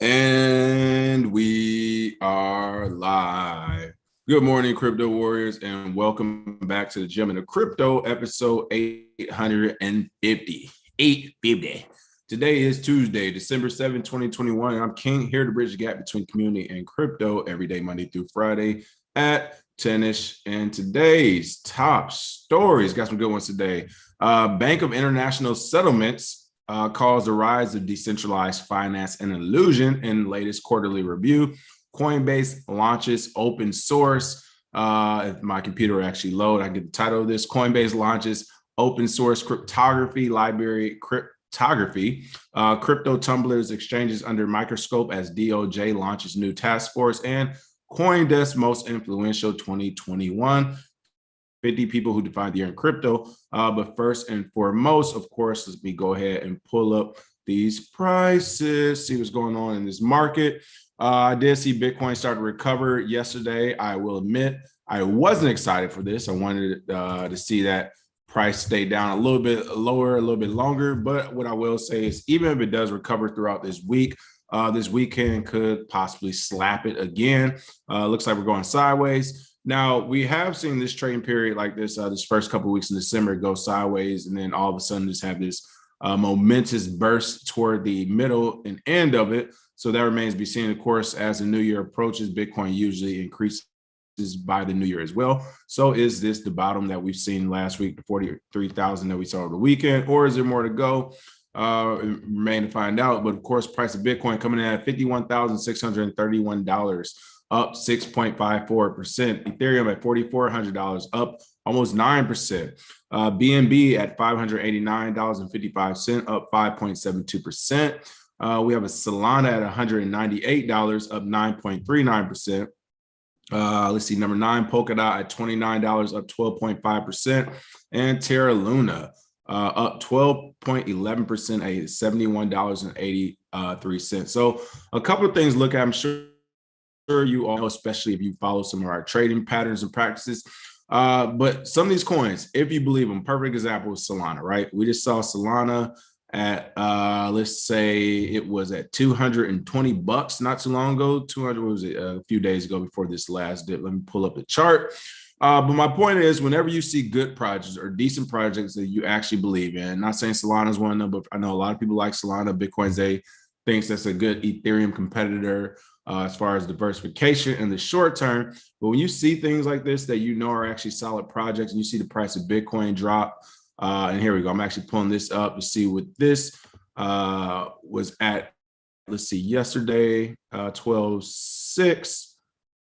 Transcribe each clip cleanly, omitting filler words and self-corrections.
And we are live. Good morning, crypto warriors, and welcome back to the Gem of Crypto, episode 850. 850. Today is Tuesday, December 7, 2021. And I'm King, here to bridge the gap between community and crypto every day, Monday through Friday at 10ish. And today's top stories, got some good ones today. Bank of International Settlements caused the rise of decentralized finance and illusion in latest quarterly review. Coinbase launches open source. If my computer actually load, I get the title of this. Coinbase launches open source cryptography library. Cryptography, crypto tumblers exchanges under microscope as DOJ launches new task force, and CoinDesk most influential 2021. 50 people who define the year in crypto. But first and foremost, of course, let me go ahead and pull up these prices, see what's going on in this market. I did see Bitcoin start to recover yesterday. I will admit I wasn't excited for this. I wanted to see that price stay down a little bit lower, a little bit longer. But what I will say is even if it does recover throughout this week, this weekend could possibly slap it again. Looks like we're going sideways. Now, we have seen this trading period like this, this first couple of weeks in December go sideways, and then all of a sudden just have this momentous burst toward the middle and end of it. So that remains to be seen. Of course, as the new year approaches, Bitcoin usually increases by the new year as well. So is this the bottom that we've seen last week, the 43,000 that we saw over the weekend, or is there more to go? Remain to find out. But of course, price of Bitcoin coming in at $51,631. up 6.54%. Ethereum at $4,400, up almost 9%. BNB at $589.55, up 5.72%. We have a Solana at $198, up 9.39%. Let's see, number 9, Polkadot at $29, up 12.5%. And Terra Luna up 12.11%, at $71.83. So a couple of things to look at. I'm sure you all, especially if you follow some of our trading patterns and practices. But some of these coins, if you believe them, perfect example is Solana, right? We just saw Solana at, let's say it was at $220 not too long ago. 200 was it, a few days ago before this last dip. Let me pull up the chart. But my point is, whenever you see good projects or decent projects that you actually believe in, not saying Solana is one of them, but I know a lot of people like Solana. Bitcoin's thinks that's a good Ethereum competitor as far as diversification in the short term. But when you see things like this that you know are actually solid projects, and you see the price of Bitcoin drop, and here we go. I'm actually pulling this up to see what this was at. Let's see, yesterday, 12.6.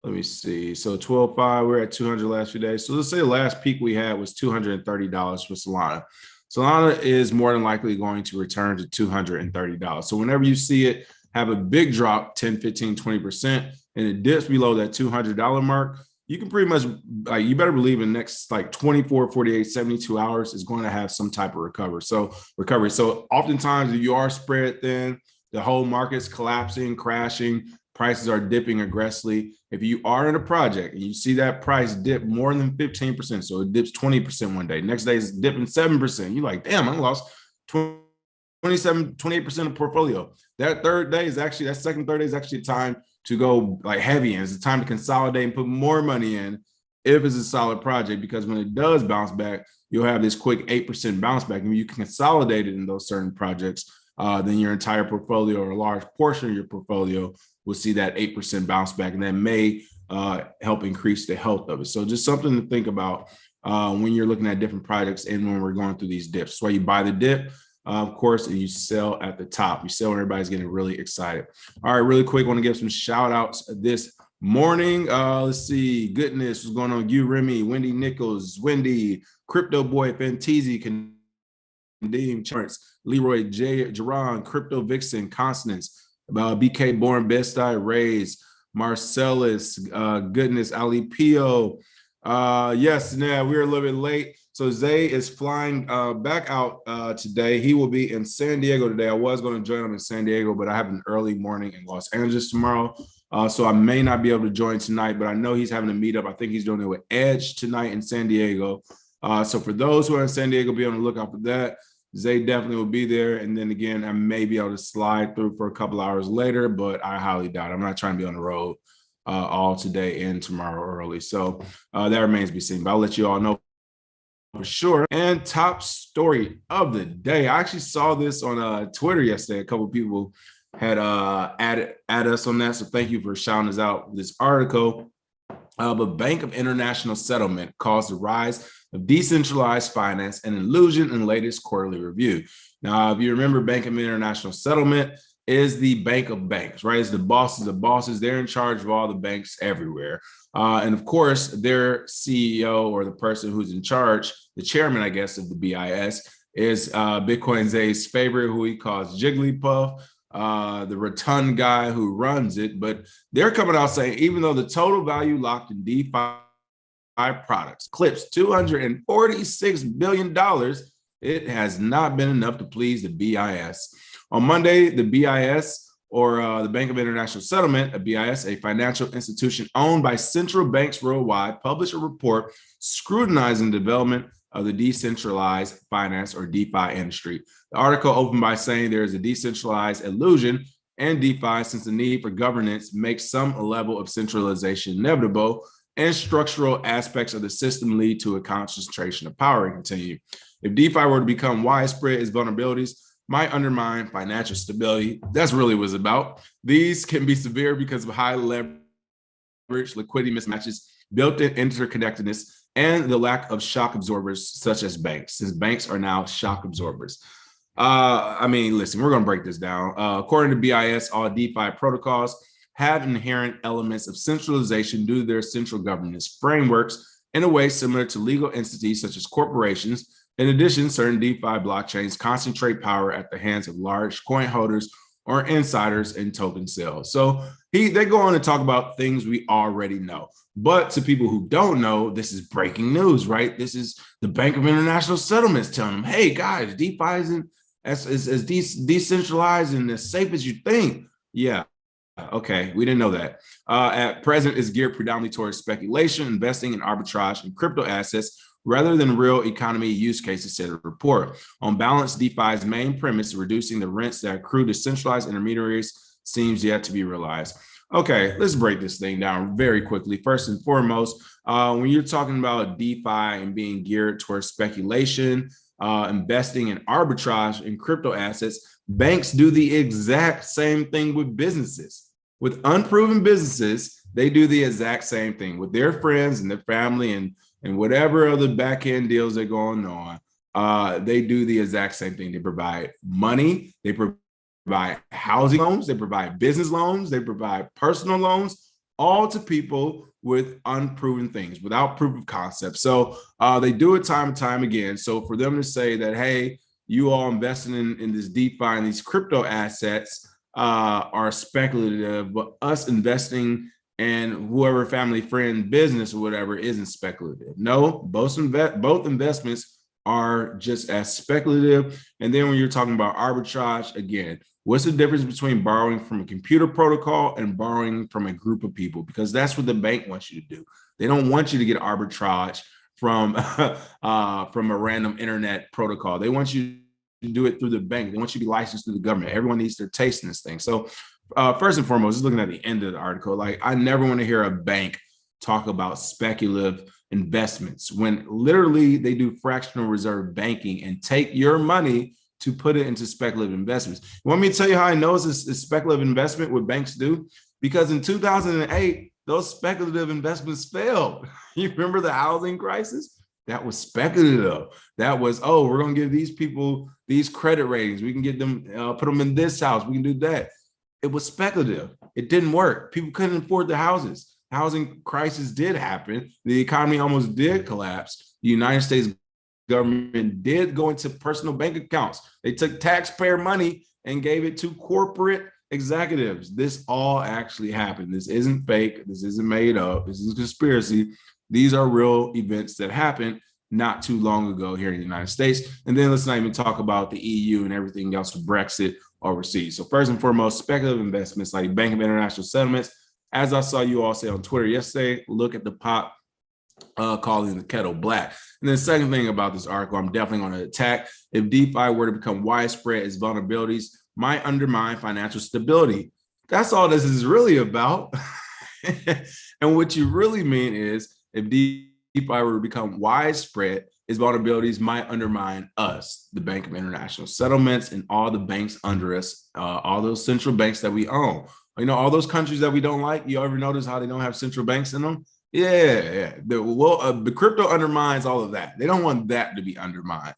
Let me see. So 12.5, we're at 200 last few days. So let's say the last peak we had was $230 for Solana. Solana is more than likely going to return to $230. So whenever you see it have a big drop, 10, 15, 20%, and it dips below that $200 mark, you can pretty much, like, you better believe in the next like 24, 48, 72 hours is going to have some type of recovery. So oftentimes if you are spread thin, the whole market's collapsing, crashing, prices are dipping aggressively. If you are in a project and you see that price dip more than 15%, so it dips 20% one day, next day it's dipping 7%, you're like, damn, I lost 27, 28% of portfolio. That second, third day is actually time to go like heavy, and it's the time to consolidate and put more money in if it's a solid project, because when it does bounce back, you'll have this quick 8% bounce back. And you can consolidate it in those certain projects, then your entire portfolio or a large portion of your portfolio will see that 8% bounce back, and that may help increase the health of it. So just something to think about when you're looking at different projects and when we're going through these dips. That's why you buy the dip, of course, and you sell at the top. You sell when everybody's getting really excited. All right, really quick, I want to give some shout outs this morning. Let's see. Goodness, what's going on? You, Remy, Wendy Nichols, Wendy, Crypto Boy, Fanteezy, Canadian Charts, Leroy J. Jerron, Crypto Vixen, Constance, BK Born, Best I, Rays, Marcellus, Goodness, Ali Pio. Yes, now we're a little bit late. So Zay is flying back out today. He will be in San Diego today. I was going to join him in San Diego, but I have an early morning in Los Angeles tomorrow. So I may not be able to join tonight, but I know he's having a meetup. I think he's doing it with Edge tonight in San Diego. So for those who are in San Diego, be on the lookout for that. Zay definitely will be there. And then again, I may be able to slide through for a couple hours later, but I highly doubt it. I'm not trying to be on the road all today and tomorrow early. So that remains to be seen. But I'll let you all know for sure. And top story of the day. I actually saw this on Twitter yesterday. A couple of people had added us on that. So thank you for shouting us out this article. But Bank of International Settlement caused the rise of decentralized finance and illusion in latest quarterly review. Now, if you remember, Bank of International Settlement is the bank of banks, right? It's the bosses of bosses. They're in charge of all the banks everywhere. And of course, their CEO or the person who's in charge, the chairman, I guess, of the BIS is Bitcoin Zay's favorite, who he calls Jigglypuff, the rotund guy who runs it. But they're coming out saying, even though the total value locked in DeFi products clips $246 billion, it has not been enough to please the BIS. On Monday, the BIS, or the Bank of International Settlement, a BIS, a financial institution owned by central banks worldwide, published a report scrutinizing the development of the decentralized finance or DeFi industry. The article opened by saying there is a decentralized illusion and DeFi since the need for governance makes some level of centralization inevitable and structural aspects of the system lead to a concentration of power and continue. If DeFi were to become widespread, its vulnerabilities might undermine financial stability. That's really what it's about. These can be severe because of high leverage, liquidity mismatches, built-in interconnectedness, and the lack of shock absorbers such as banks, since banks are now shock absorbers. I mean, listen, we're going to break this down. According to BIS, all DeFi protocols have inherent elements of centralization due to their central governance frameworks in a way similar to legal entities such as corporations. In addition, certain DeFi blockchains concentrate power at the hands of large coin holders or insiders in token sales. So they go on to talk about things we already know. But to people who don't know, this is breaking news, right? This is the Bank of International Settlements telling them, hey, guys, DeFi isn't as decentralized and as safe as you think. Yeah. Okay, we didn't know that. At present, it's geared predominantly towards speculation, investing, and arbitrage in crypto assets rather than real economy use cases, said the report. On balance, DeFi's main premise, reducing the rents that accrue to centralized intermediaries, seems yet to be realized. Okay, let's break this thing down very quickly. First and foremost, when you're talking about DeFi and being geared towards speculation, investing in arbitrage in crypto assets, banks do the exact same thing with businesses. With unproven businesses, they do the exact same thing with their friends and their family and whatever other back-end deals are going on. They do the exact same thing. They provide money, they provide housing loans, they provide business loans, they provide personal loans, all to people with unproven things, without proof of concept. So they do it time and time again. So for them to say that, hey, you all investing in this DeFi and these crypto assets are speculative, but us investing in whoever family, friend, business, or whatever isn't speculative. No, both investments are just as speculative. And then when you're talking about arbitrage, again, what's the difference between borrowing from a computer protocol and borrowing from a group of people? Because that's what the bank wants you to do. They don't want you to get arbitrage from a random internet protocol. They want you to do it through the bank. They want you to be licensed through the government. Everyone needs their taste in this thing. So first and foremost, just looking at the end of the article, like I never want to hear a bank talk about speculative investments when literally they do fractional reserve banking and take your money to put it into speculative investments. You want me to tell you how I know it's a speculative investment, what banks do? Because in 2008, those speculative investments failed. You remember the housing crisis? That was speculative. That was, oh, we're going to give these people these credit ratings. We can get them, put them in this house. We can do that. It was speculative. It didn't work. People couldn't afford the houses. Housing crisis did happen. The economy almost did collapse. The United States government did go into personal bank accounts. They took taxpayer money and gave it to corporate executives. This all actually happened. This isn't fake. This isn't made up. This is a conspiracy. These are real events that happened not too long ago here in the United States. And then let's not even talk about the EU and everything else with Brexit overseas. So first and foremost, speculative investments like Bank of International Settlements. As I saw you all say on Twitter yesterday, look at the pop calling the kettle black. And then the second thing about this article, I'm definitely going to attack. If DeFi were to become widespread, its vulnerabilities might undermine financial stability. That's all this is really about. And what you really mean is if DeFi were to become widespread, its vulnerabilities might undermine us, the Bank of International Settlements, and all the banks under us, all those central banks that we own. You know, all those countries that we don't like, you ever notice how they don't have central banks in them? Yeah. The crypto undermines all of that. They don't want that to be undermined.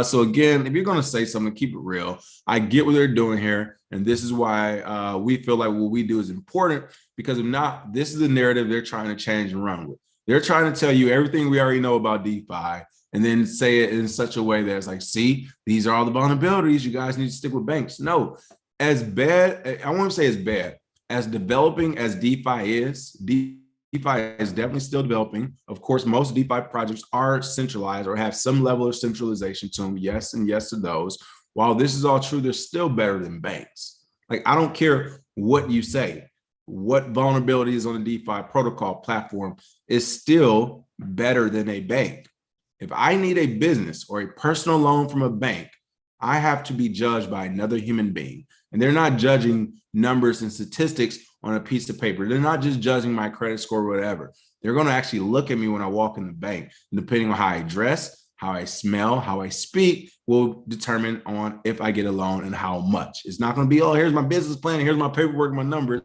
So again, if you're going to say something, keep it real. I get what they're doing here. And this is why we feel like what we do is important, because if not, this is the narrative they're trying to change and run with. They're trying to tell you everything we already know about DeFi and then say it in such a way that it's like, see, these are all the vulnerabilities. You guys need to stick with banks. No, as bad, I won't say as bad, as developing as DeFi is, DeFi is definitely still developing. Of course, most DeFi projects are centralized or have some level of centralization to them. Yes, and yes to those. While this is all true, they're still better than banks. Like, I don't care what you say, what vulnerabilities on the DeFi protocol platform is still better than a bank. If I need a business or a personal loan from a bank, I have to be judged by another human being. And they're not judging numbers and statistics on a piece of paper. They're not just judging my credit score or whatever. They're going to actually look at me when I walk in the bank. And depending on how I dress, how I smell, how I speak will determine on if I get a loan and how much. It's not going to be, oh, here's my business plan, here's my paperwork, my numbers.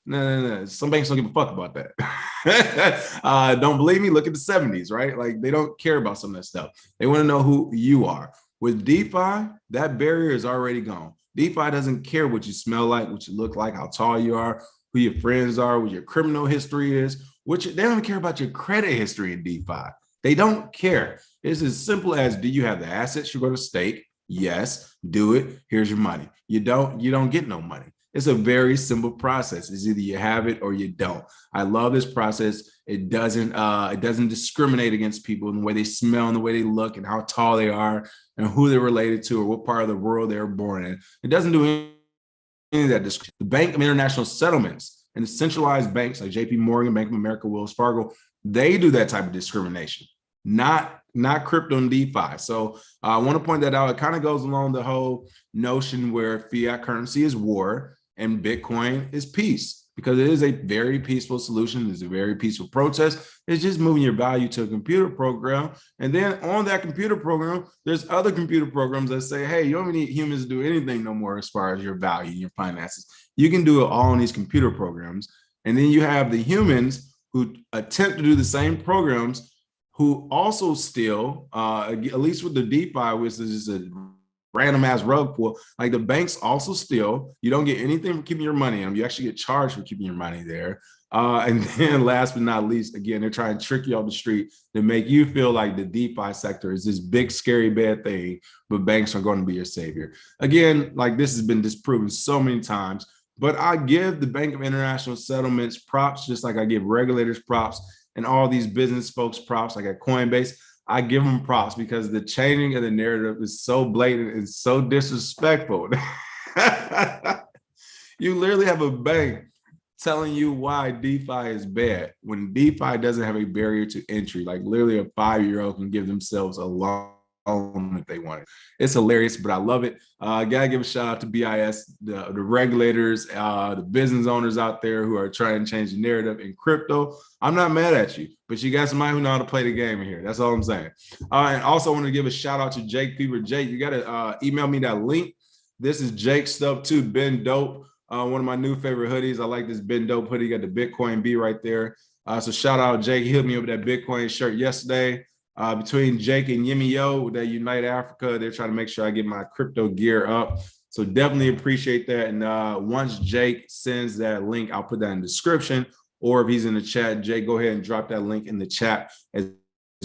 No. Some banks don't give a fuck about that. Don't believe me? Look at the 70s, right? Like, they don't care about some of that stuff. They want to know who you are. With DeFi, that barrier is already gone. DeFi doesn't care what you smell like, what you look like, how tall you are, who your friends are, what your criminal history is. They don't care about your credit history in DeFi. They don't care. It's as simple as, do you have the assets you're going to stake? Yes, do it. Here's your money. You don't get no money. It's a very simple process. It's either you have it or you don't. I love this process. It doesn't discriminate against people in the way they smell and the way they look and how tall they are and who they're related to or what part of the world they were born in. It doesn't do any of that. The Bank of International Settlements and the centralized banks like JP Morgan, Bank of America, Wells Fargo, they do that type of discrimination, not crypto and DeFi. So I want to point that out. It kind of goes along the whole notion where fiat currency is war and Bitcoin is peace, because it is a very peaceful solution. It's a very peaceful protest. It's just moving your value to a computer program. And then on that computer program, there's other computer programs that say, hey, you don't need humans to do anything no more as far as your value, your finances. You can do it all in these computer programs. And then you have the humans who attempt to do the same programs who also steal, at least with the DeFi, which is just a random ass rug pull. Like, the banks also steal. You don't get anything for keeping your money in them. You actually get charged for keeping your money there. And then last but not least, again, they're trying to trick you off the street to make you feel like the DeFi sector is this big, scary, bad thing, but banks are going to be your savior. Again, like, this has been disproven so many times, but I give the Bank of International Settlements props, just like I give regulators props and all these business folks props, like at Coinbase. I give them props because the changing of the narrative is so blatant and so disrespectful. You literally have a bank telling you why DeFi is bad when DeFi doesn't have a barrier to entry. Like, literally a 5-year-old can give themselves a loan if they want it. It's hilarious, but I love it. Gotta give a shout out to BIS, the regulators, the business owners out there who are trying to change the narrative in crypto. I'm not mad at you, but you got somebody who know how to play the game in here. That's all I'm saying. And also I want to give a shout out to Jake Fever. Jake, you got to email me that link. This is Jake's stuff too, Ben Dope. One of my new favorite hoodies. I like this Ben Dope hoodie. You got the Bitcoin B right there. So shout out Jake. He hit me up with that Bitcoin shirt yesterday. Between Jake and Yimmy Yo, that Unite Africa, they're trying to make sure I get my crypto gear up. So definitely appreciate that. And once Jake sends that link, I'll put that in the description. Or if he's in the chat, Jake, go ahead and drop that link in the chat as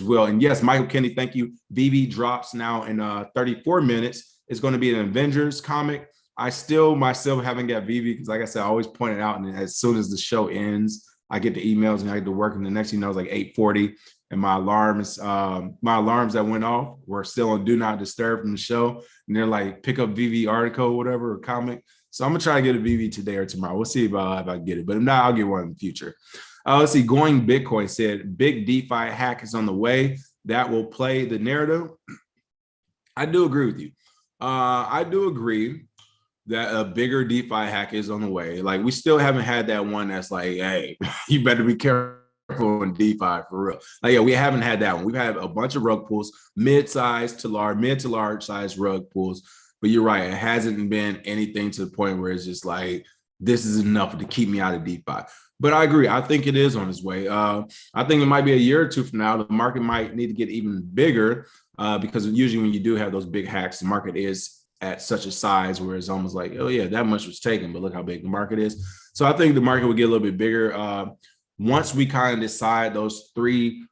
well. And yes, Michael Kenny, thank you. VV drops now in 34 minutes. It's going to be an Avengers comic. I still myself haven't got VV because, like I said, I always point it out. And as soon as the show ends, I get the emails and I get to work. And the next thing you know, it's like 8:40. And my alarms that went off were still on do not disturb from the show. And they're like, pick up VV article, or whatever, or comic. So I'm gonna try to get a VV today or tomorrow. We'll see if I get it. But if not, I'll get one in the future. Let's see. Going Bitcoin said, big DeFi hack is on the way that will play the narrative. I do agree with you. I do agree that a bigger DeFi hack is on the way. Like, we still haven't had that one that's like, hey, you better be careful in DeFi for real. Like, yeah, we haven't had that one. We've had a bunch of rug pulls, mid to large size rug pulls. But you're right, it hasn't been anything to the point where it's just like, this is enough to keep me out of DeFi. But I agree. I think it is on its way. I think it might be a year or two from now, the market might need to get even bigger because usually when you do have those big hacks, the market is at such a size where it's almost like, oh yeah, that much was taken, but look how big the market is. So I think the market will get a little bit bigger once we kind of decide those three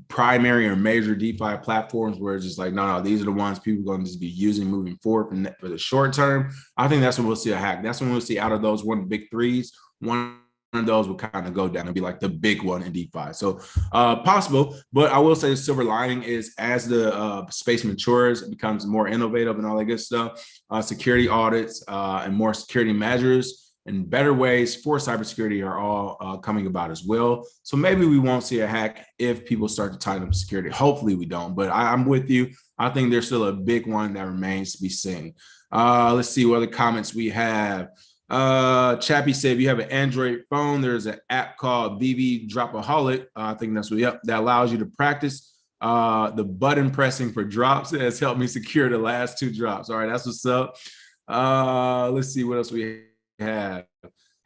primary or major DeFi platforms where it's just like, no, these are the ones people are going to just be using moving forward for the short term. I think that's when we'll see a hack. That's when we'll see out of those one big threes, one of those will kind of go down and be like the big one in DeFi. So possible, but I will say the silver lining is as the space matures, it becomes more innovative and all that good stuff, security audits and more security measures and better ways for cybersecurity are all coming about as well. So maybe we won't see a hack if people start to tighten up security. Hopefully we don't, but I'm with you. I think there's still a big one that remains to be seen. Let's see what other comments we have. Chappie said, if you have an Android phone, there's an app called VV Dropaholic. I think that's what, yep, that allows you to practice the button pressing for drops. It has helped me secure the last 2 drops. All right, that's what's up. Let's see what else we have.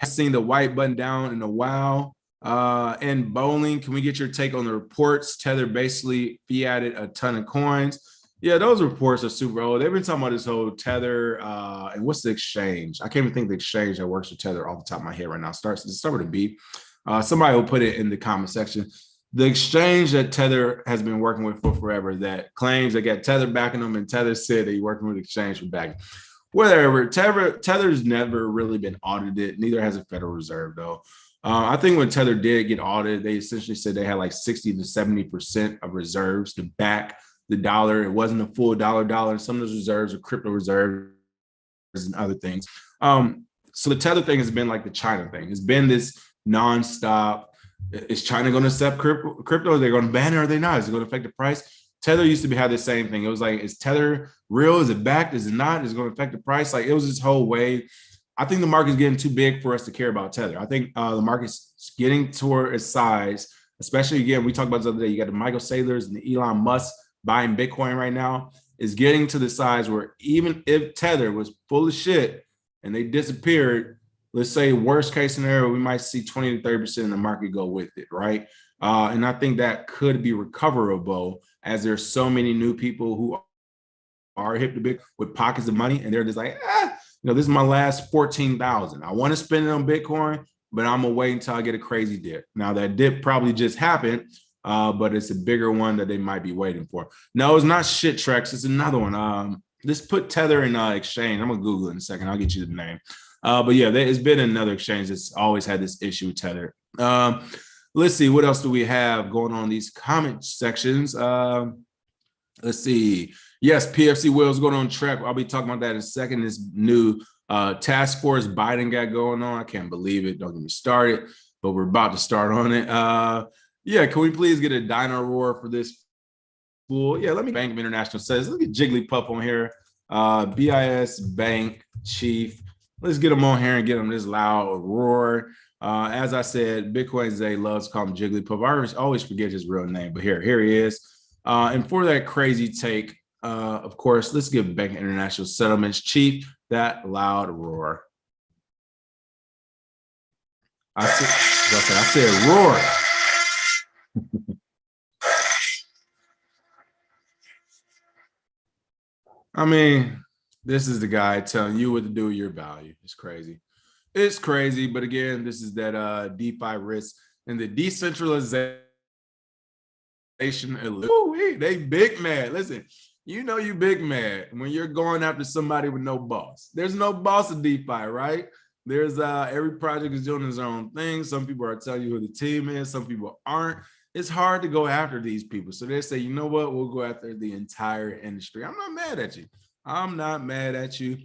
I've seen the white button down in a while. And bowling, can we get your take on the reports? Tether basically fiated a ton of coins. Yeah, those reports are super old. They've been talking about this whole Tether and what's the exchange? I can't even think of the exchange that works with Tether off the top of my head right now. Start with a B. Somebody will put it in the comment section. The exchange that Tether has been working with for forever that claims they got Tether backing them, and Tether said they're working with the exchange for backing. Whatever. Tether's never really been audited. Neither has the Federal Reserve, though. I think when Tether did get audited, they essentially said they had like 60 to 70% of reserves to back the dollar. It wasn't a full dollar. Some of those reserves are crypto reserves and other things. So the Tether thing has been like the China thing. It's been this nonstop. Is China going to accept crypto? Are they going to ban it or are they not? Is it going to affect the price? Tether used to have the same thing. It was like, is Tether real? Is it backed? Is it not? Is it going to affect the price? Like, it was this whole way. I think the market's getting too big for us to care about Tether. I think the market's getting toward its size, especially, again, we talked about this the other day. You got the Michael Saylors and the Elon Musk buying Bitcoin right now, is getting to the size where even if Tether was full of shit and they disappeared, let's say worst case scenario, we might see 20 to 30% of the market go with it, right? And I think that could be recoverable as there's so many new people who are hip to big with pockets of money, and they're just like, this is my last 14,000. I want to spend it on Bitcoin, but I'm gonna wait until I get a crazy dip. Now that dip probably just happened, but it's a bigger one that they might be waiting for. No, it's not shit Trex. It's another one. Let's put Tether in exchange. I'm gonna Google it in a second. I'll get you the name. But yeah, there's been another exchange that's always had this issue with Tether. Let's see, what else do we have going on in these comment sections? Let's see. Yes, PFC Will's going on track. I'll be talking about that in a second. This new task force Biden got going on. I can't believe it. Don't get me started, but we're about to start on it. Yeah, can we please get a dino roar for this fool? Yeah, let me Bank of International says, look at Jigglypuff on here. BIS Bank Chief. Let's get him on here and get him this loud roar. As I said, Bitcoin Zay loves to call him Jigglypuff. I always forget his real name, but here he is. And for that crazy take, of course, let's give Bank of International Settlements Chief that loud roar. I said roar. I mean, this is the guy telling you what to do with your value. It's crazy. It's crazy. But again, this is that DeFi risk and the decentralization. Ooh, they big mad. Listen, you big mad when you're going after somebody with no boss. There's no boss of DeFi, right? There's every project is doing its own thing. Some people are telling you who the team is. Some people aren't. It's hard to go after these people. So they say, you know what? We'll go after the entire industry. I'm not mad at you. I'm not mad at you.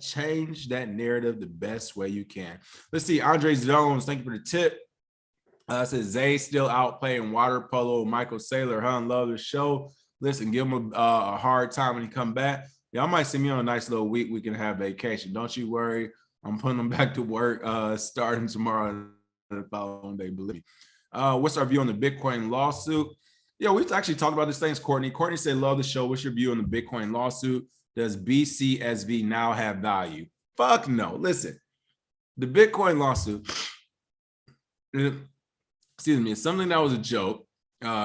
Change that narrative the best way you can. Let's see. Andre Jones, thank you for the tip. Says Zay still out playing water polo. Michael Saylor, huh? Love the show. Listen, give him a hard time when he come back. Y'all might see me on a nice little week. We can have vacation. Don't you worry. I'm putting them back to work starting tomorrow the following day, believe me. What's our view on the Bitcoin lawsuit? Yeah, we've actually talked about this things, Courtney. Courtney said, love the show. What's your view on the Bitcoin lawsuit? Does BCSV now have value? Fuck no. Listen, the Bitcoin lawsuit, excuse me, it's something that was a joke.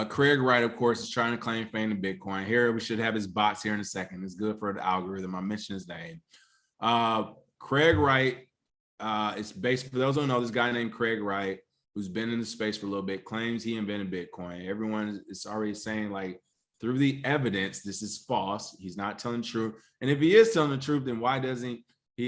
Craig Wright, of course, is trying to claim fame to Bitcoin. Here, we should have his bots here in a second. It's good for the algorithm. I mentioned his name. Craig Wright, it's based, for those who don't know, this guy named Craig Wright, who's been in the space for a little bit, claims he invented Bitcoin. Everyone is already saying, like, through the evidence, this is false. He's not telling the truth. And if he is telling the truth, then why doesn't he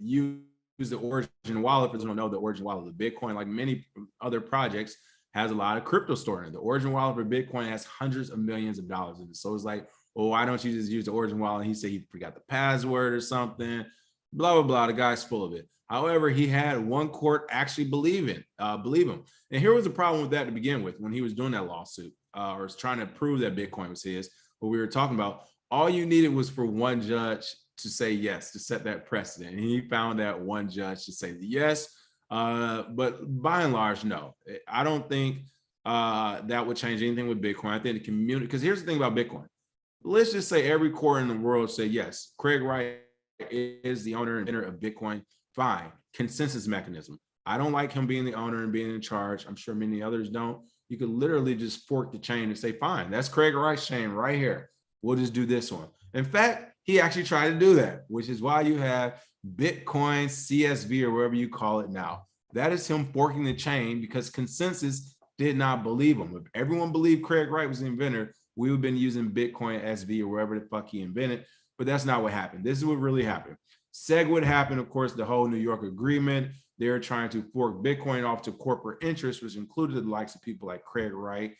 use the origin wallet? For those who don't know, the origin wallet of Bitcoin, like many other projects, has a lot of crypto stored in it. The origin wallet for Bitcoin has hundreds of millions of dollars in it. So it's like, well, why don't you just use the origin wallet? He said he forgot the password or something, blah, blah, blah. The guy's full of it. However, he had one court actually believe him. And here was the problem with that to begin with when he was doing that lawsuit or was trying to prove that Bitcoin was his. What we were talking about, all you needed was for one judge to say yes, to set that precedent. And he found that one judge to say yes. But by and large, no. I don't think that would change anything with Bitcoin. I think the community, because here's the thing about Bitcoin. Let's just say every court in the world say, yes, Craig Wright is the owner and inventor of Bitcoin. Fine. Consensus mechanism. I don't like him being the owner and being in charge. I'm sure many others don't. You could literally just fork the chain and say, fine, that's Craig Wright's chain right here. We'll just do this one. In fact, he actually tried to do that, which is why you have Bitcoin CSV or whatever you call it now. That is him forking the chain because consensus did not believe him. If everyone believed Craig Wright was the inventor, we would have been using Bitcoin SV or wherever the fuck he invented, but that's not what happened. This is what really happened. SegWit happened, of course, the whole New York agreement. They're trying to fork Bitcoin off to corporate interests, which included the likes of people like Craig Wright,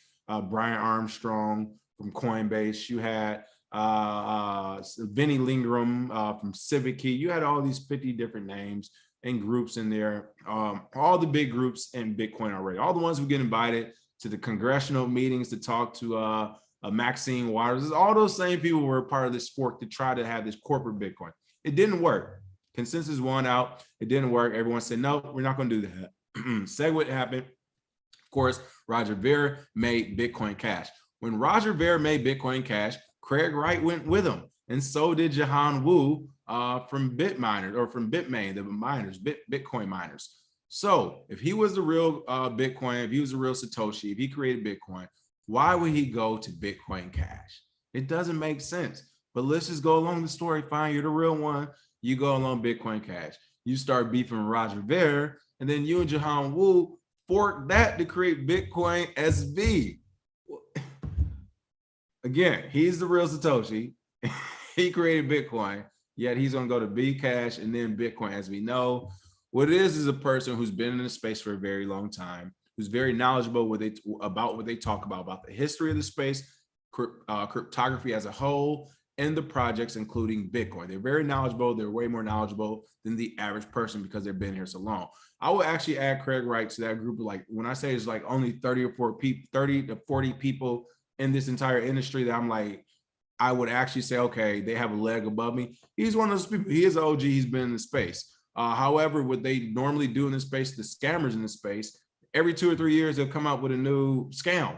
Brian Armstrong from Coinbase. You had Vinny Lingram from CivicKey. You had all these 50 different names and groups in there. All the big groups in Bitcoin already. All the ones who get invited to the congressional meetings to talk to Maxine Waters. All those same people were part of this fork to try to have this corporate Bitcoin. It didn't work. Consensus won out. It didn't work. Everyone said, no, we're not going to do that. SegWit happened. Of course, Roger Ver made Bitcoin Cash. When Roger Ver made Bitcoin Cash, Craig Wright went with him. And so did Jahan Wu from Bitminers or from Bitmain, the miners, Bitcoin miners. So if he was the real Bitcoin, if he was the real Satoshi, if he created Bitcoin, why would he go to Bitcoin Cash? It doesn't make sense. But let's just go along the story. Fine, you're the real one. You go along Bitcoin Cash. You start beefing Roger Ver, and then you and Jahan Wu fork that to create Bitcoin SV. Again, he's the real Satoshi. He created Bitcoin, yet he's going to go to Bcash and then Bitcoin. As we know, what it is a person who's been in the space for a very long time, who's very knowledgeable about what they talk about the history of the space, cryptography as a whole, and the projects, including Bitcoin. They're very knowledgeable. They're way more knowledgeable than the average person because they've been here so long. I would actually add Craig Wright to that group. Like when I say it's like only 30 to 40 people in this entire industry that I'm like, I would actually say, okay, they have a leg above me. He's one of those people. He is an OG. He's been in the space. However, what they normally do in this space, the scammers in the space, every 2 or 3 years, they'll come out with a new scam.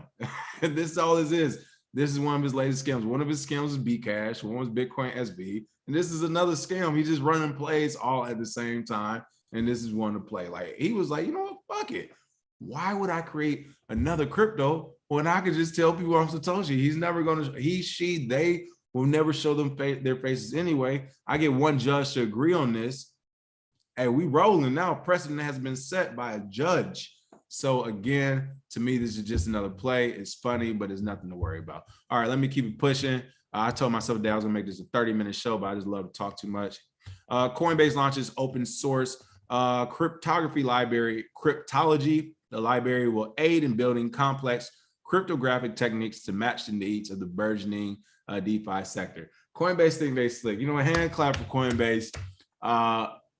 This is all this is. This is one of his latest scams. One of his scams is Bcash. One was Bitcoin SV. And this is another scam. He's just running plays all at the same time. And this is one to play. Like he was like, you know what? Fuck it. Why would I create another crypto when I could just tell people I'm Satoshi? He's never going to, they will never show them their faces anyway. I get one judge to agree on this. Hey, we rolling now. Precedent has been set by a judge. So again, to me, this is just another play. It's funny, but it's nothing to worry about. All right, let me keep it pushing. I told myself that I was gonna make this a 30-minute show, but I just love to talk too much. Coinbase launches open source cryptography library, Kryptology. The library will aid in building complex cryptographic techniques to match the needs of the burgeoning DeFi sector. Coinbase think they slick. You know, a hand clap for Coinbase.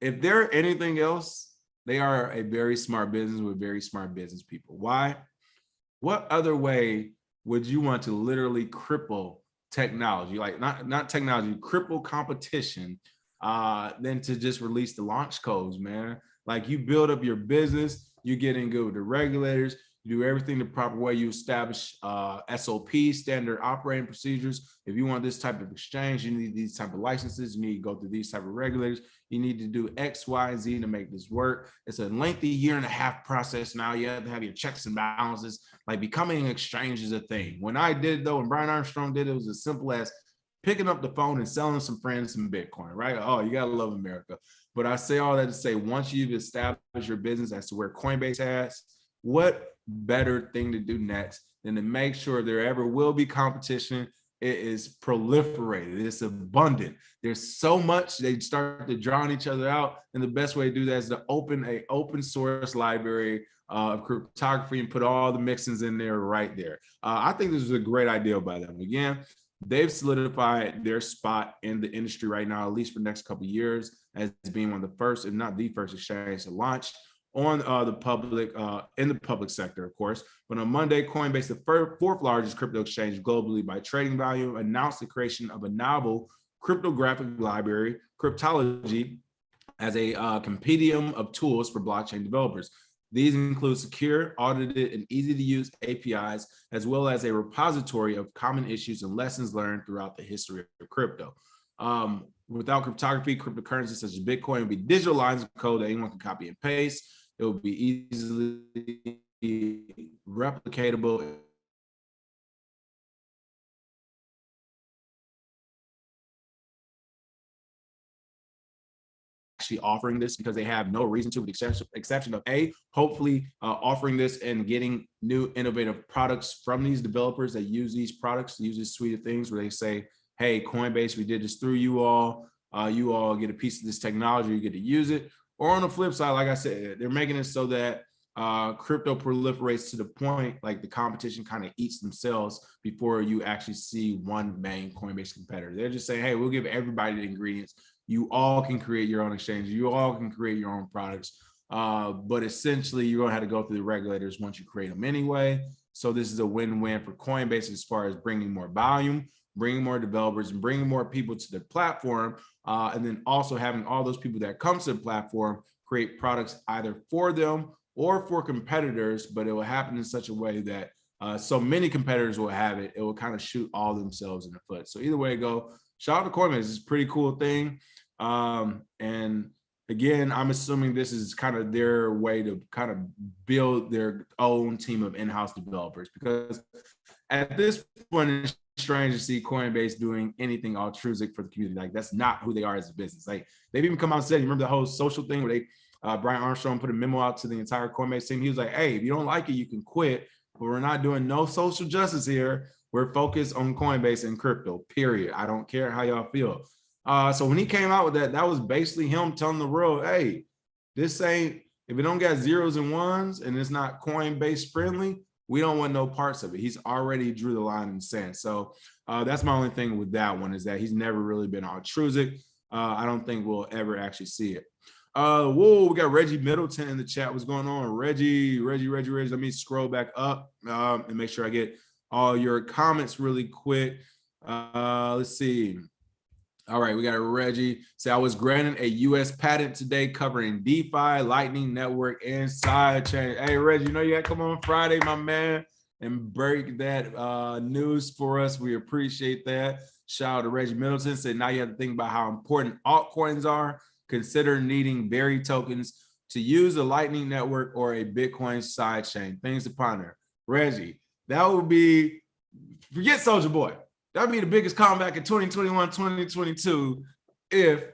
If there anything else they are a very smart business with very smart business people. Why? What other way would you want to literally cripple technology, like not technology, cripple competition, than to just release the launch codes, man? Like, you build up your business, you get in good with the regulators, you do everything the proper way, you establish SOP, standard operating procedures. If you want this type of exchange, you need these type of licenses, you need to go through these type of regulators, you need to do X, Y, and Z to make this work. It's a lengthy 1.5-year process now. You have to have your checks and balances. Like, becoming an exchange is a thing. When I did, though, when Brian Armstrong did, it was as simple as picking up the phone and selling some friends some Bitcoin, right? Oh, you gotta love America. But I say all that to say, once you've established your business as to where Coinbase has, what better thing to do next than to make sure there ever will be competition? It is proliferated, it's abundant. There's so much, they start to drown each other out. And the best way to do that is to open an open source library of cryptography and put all the mixins in there right there. I think this is a great idea by them. Again, they've solidified their spot in the industry right now, at least for the next couple of years, as being one of the first, if not the first exchange to launch on the public, in the public sector, of course. But on Monday, Coinbase, the fourth largest crypto exchange globally by trading volume, announced the creation of a novel cryptographic library, Kryptology, as a compendium of tools for blockchain developers. These include secure, audited, and easy-to-use APIs, as well as a repository of common issues and lessons learned throughout the history of crypto. Without cryptography, cryptocurrencies such as Bitcoin would be digital lines of code that anyone can copy and paste. It will be easily replicatable. Actually offering this because they have no reason to, with the exception of hopefully offering this and getting new innovative products from these developers that use these products, use this suite of things where they say, hey, Coinbase, we did this through you all get a piece of this technology, you get to use it. Or on the flip side, like I said, they're making it so that crypto proliferates to the point like the competition kind of eats themselves before you actually see one main Coinbase competitor. They're just saying, hey, we'll give everybody the ingredients. You all can create your own exchange. You all can create your own products. But essentially, you're going to have to go through the regulators once you create them anyway. So this is a win-win for Coinbase as far as bringing more volume, bringing more developers, and bringing more people to the platform. And then also having all those people that come to the platform create products either for them or for competitors, but it will happen in such a way that so many competitors will have it. It will kind of shoot all themselves in the foot. So either way it go, shout out to Coinbase. It's a pretty cool thing. And again, I'm assuming this is kind of their way to kind of build their own team of in-house developers, because at this point, it's strange to see Coinbase doing anything altruistic for the community. Like, that's not who they are as a business. Like, they've even come out and said, you remember the whole social thing where they Brian Armstrong put a memo out to the entire Coinbase team. He was like, hey, if you don't like it, you can quit, but we're not doing no social justice here. We're focused on Coinbase and crypto, period. I don't care how y'all feel. So when he came out with that, that was basically him telling the world, hey, this ain't, if it don't got zeros and ones and it's not Coinbase friendly, we don't want no parts of it. He's already drew the line in the sand. So that's my only thing with that one, is that he's never really been altruistic. I don't think we'll ever actually see it. Whoa, we got Reggie Middleton in the chat. What's going on? Reggie. Let me scroll back up and make sure I get all your comments really quick. Let's see. All right, we got Reggie. Say, I was granted a U.S. patent today covering DeFi, Lightning Network, and sidechain. Hey, Reggie, you know you got to come on Friday, my man, and break that news for us. We appreciate that. Shout out to Reggie Middleton. Say, now you have to think about how important altcoins are. Consider needing Berry tokens to use a Lightning Network or a Bitcoin sidechain. Things to ponder. Reggie, that would be, forget Soulja Boy. That'd be the biggest comeback in 2021, 2022, if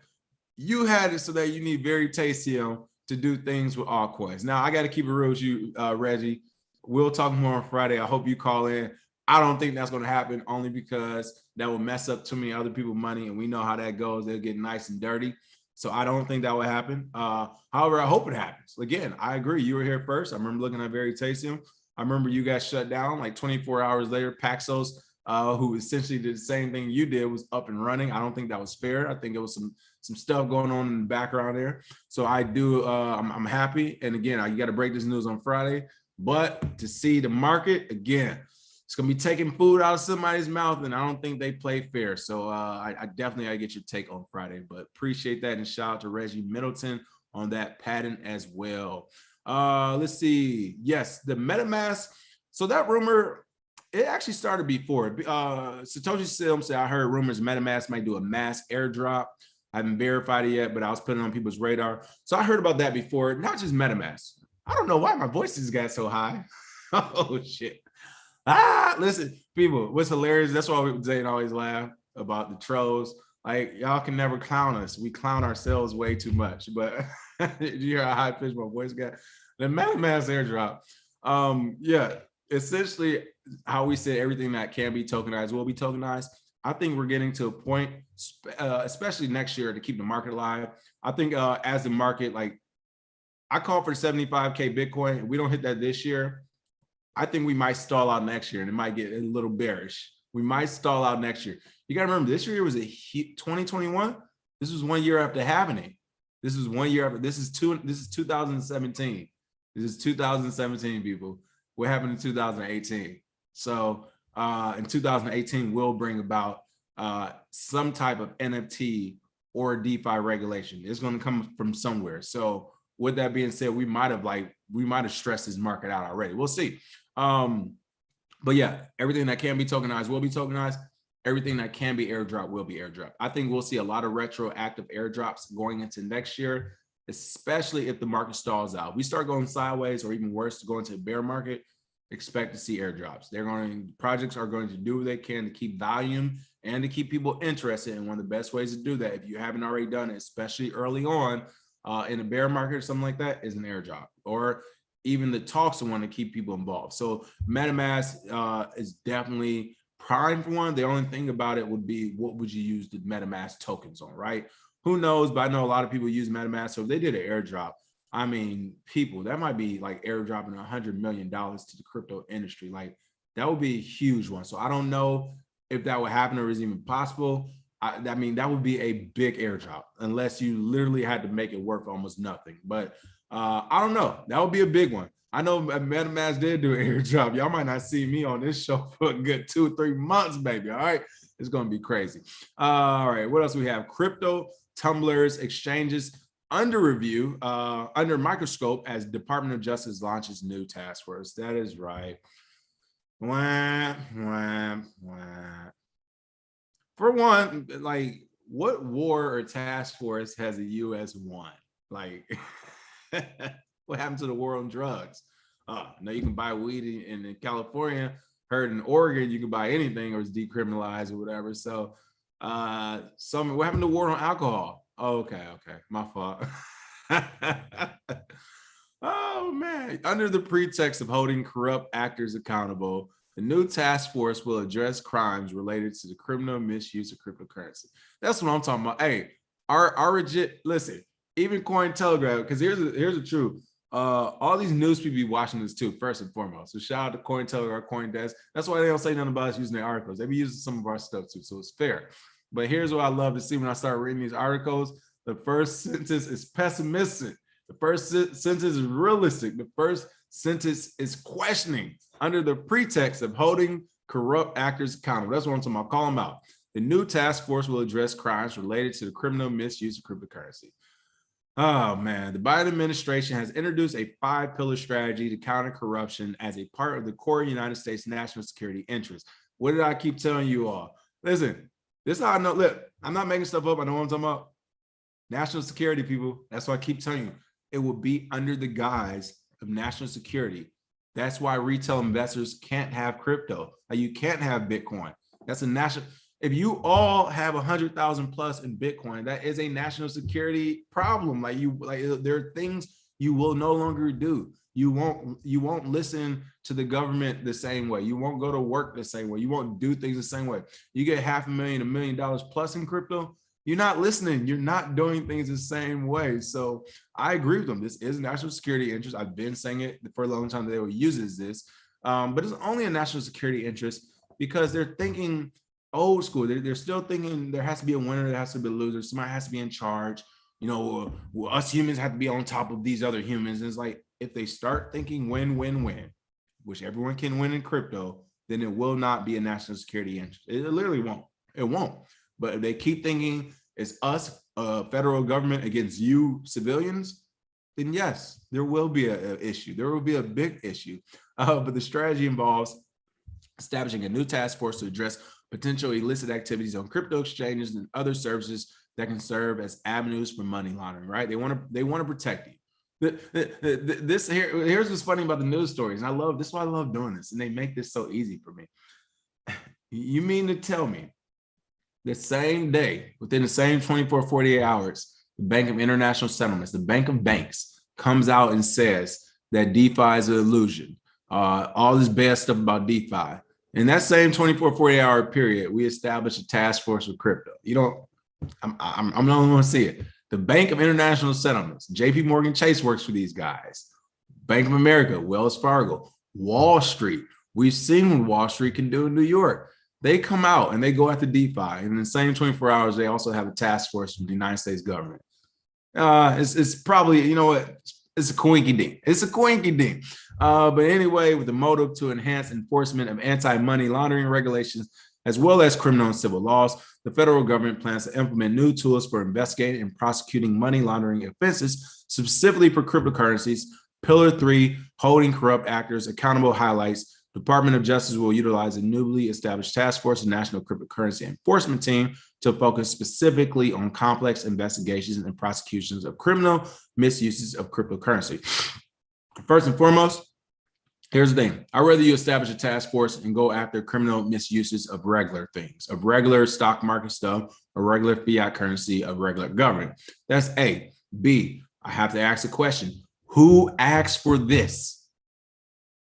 you had it so that you need Veritasium to do things with altcoins. Now, I got to keep it real with you, Reggie. We'll talk more on Friday. I hope you call in. I don't think that's going to happen, only because that will mess up too many other people's money, and we know how that goes. They'll get nice and dirty. So I don't think that will happen. However, I hope it happens. Again, I agree. You were here first. I remember looking at Veritasium. I remember you guys shut down like 24 hours later. Paxos, who essentially did the same thing you did, was up and running. I don't think that was fair. I think it was some stuff going on in the background there. So I do, I'm happy. And again, you got to break this news on Friday, but to see the market again, it's going to be taking food out of somebody's mouth, and I don't think they play fair. So I definitely got to get your take on Friday, but appreciate that. And shout out to Reggie Middleton on that patent as well. Let's see. Yes, the MetaMask. So that rumor, it actually started before. Satoshi Sim said, I heard rumors MetaMask might do a mass airdrop. I haven't verified it yet, but I was putting it on people's radar. So I heard about that before, not just MetaMask. I don't know why my voice has got so high. Oh, shit. Listen, people, what's hilarious, that's why Zane always laugh about the trolls. Like, y'all can never clown us. We clown ourselves way too much. But did you hear how high pitched my voice got? The MetaMask airdrop. Yeah, essentially how we said everything that can be tokenized will be tokenized. I think we're getting to a point, especially next year, to keep the market alive. I think as the market, like, I call for 75K Bitcoin. If we don't hit that this year, I think we might stall out next year, and it might get a little bearish. We might stall out next year. You got to remember, this year was 2021. This was 1 year after having it. This is 1 year after. This is 2017. This is 2017, people. What happened in 2018? So in 2018, we'll bring about some type of NFT or DeFi regulation. It's going to come from somewhere. So with that being said, we might have stressed this market out already. We'll see. But yeah, everything that can be tokenized will be tokenized. Everything that can be airdrop will be airdrop. I think we'll see a lot of retroactive airdrops going into next year, especially if the market stalls out. We start going sideways, or even worse, to go into a bear market, expect to see airdrops. Projects are going to do what they can to keep volume and to keep people interested. And one of the best ways to do that, if you haven't already done it, especially early on in a bear market or something like that, is an airdrop, or even the talks of want to keep people involved. So MetaMask is definitely prime for one. The only thing about it would be, what would you use the MetaMask tokens on, right? Who knows? But I know a lot of people use MetaMask. So if they did an airdrop, I mean, people, that might be like airdropping $100 million to the crypto industry. Like, that would be a huge one. So I don't know if that would happen or is even possible. I mean, that would be a big airdrop, unless you literally had to make it worth almost nothing. But I don't know. That would be a big one. I know MetaMask did do an airdrop. Y'all might not see me on this show for a good 2 or 3 months, baby. All right. It's going to be crazy. All right. What else we have? Crypto, tumblers, exchanges under review, under microscope, as Department of Justice launches new task force. That is right. Wah, wah, wah. For one, like, what war or task force has the U.S. won? Like, what happened to the war on drugs? No, you can buy weed in California. Heard in Oregon, you can buy anything or it's decriminalized or whatever. So, what happened to the war on alcohol? Oh, okay, my fault. Oh man! Under the pretext of holding corrupt actors accountable, the new task force will address crimes related to the criminal misuse of cryptocurrency. That's what I'm talking about. Hey, listen, even Cointelegraph, because here's the truth. All these news people be watching this too, first and foremost. So shout out to Cointelegraph, CoinDesk. That's why they don't say nothing about us using their articles. They be using some of our stuff too, so it's fair. But here's what I love to see when I start reading these articles. The first sentence is pessimistic. The first sentence is realistic. The first sentence is questioning under the pretext of holding corrupt actors accountable. That's what I'm talking about. Call them out. The new task force will address crimes related to the criminal misuse of cryptocurrency. Oh man, the Biden administration has introduced a 5-pillar strategy to counter corruption as a part of the core United States national security interests. What did I keep telling you all? Listen, this is how I know. Look, I'm not making stuff up. I know what I'm talking about. National security, people. That's why I keep telling you. It will be under the guise of national security. That's why retail investors can't have crypto. Like, you can't have Bitcoin. That's a national. If you all have 100,000 plus in Bitcoin, that is a national security problem. Like, there are things you will no longer do. You won't listen to the government the same way. You won't go to work the same way. You won't do things the same way. You get $500,000, $1 million plus in crypto, you're not listening. You're not doing things the same way. So I agree with them. This is a national security interest. I've been saying it for a long time that they will use this, but it's only a national security interest because they're thinking old school. They're still thinking there has to be a winner, there has to be a loser. Somebody has to be in charge. You know, well, us humans have to be on top of these other humans. And it's like, if they start thinking win, win, win, which everyone can win in crypto, then it will not be a national security interest. It literally won't. It won't. But if they keep thinking it's us, federal government against you civilians, then yes, there will be an issue. There will be a big issue. But the strategy involves establishing a new task force to address potential illicit activities on crypto exchanges and other services that can serve as avenues for money laundering, right? They want to protect you. Here's what's funny about the news stories. And this is why I love doing this. And they make this so easy for me. You mean to tell me the same day, within the same 24, 48 hours, the Bank of International Settlements, the Bank of Banks, comes out and says that DeFi is an illusion. All this bad stuff about DeFi. In that same 24, 48 hour period, we established a task force with crypto. You know, I'm the only one to see it. The Bank of International Settlements, JP Morgan Chase works for these guys. Bank of America, Wells Fargo, Wall Street. We've seen what Wall Street can do in New York. They come out and they go after DeFi. And in the same 24 hours, they also have a task force from the United States government. It's probably, you know what? It's a coinky dink. It's a coinky dink. But anyway, with the motive to enhance enforcement of anti-money laundering regulations, as well as criminal and civil laws, the federal government plans to implement new tools for investigating and prosecuting money laundering offenses, specifically for cryptocurrencies. Pillar 3, holding corrupt actors accountable, highlights Department of Justice will utilize a newly established task force and national cryptocurrency enforcement team to focus specifically on complex investigations and prosecutions of criminal misuses of cryptocurrency. First and foremost, here's the thing. I'd rather you establish a task force and go after criminal misuses of regular things, of regular stock market stuff, or regular fiat currency, of regular government. That's A. B, I have to ask a question. Who asked for this?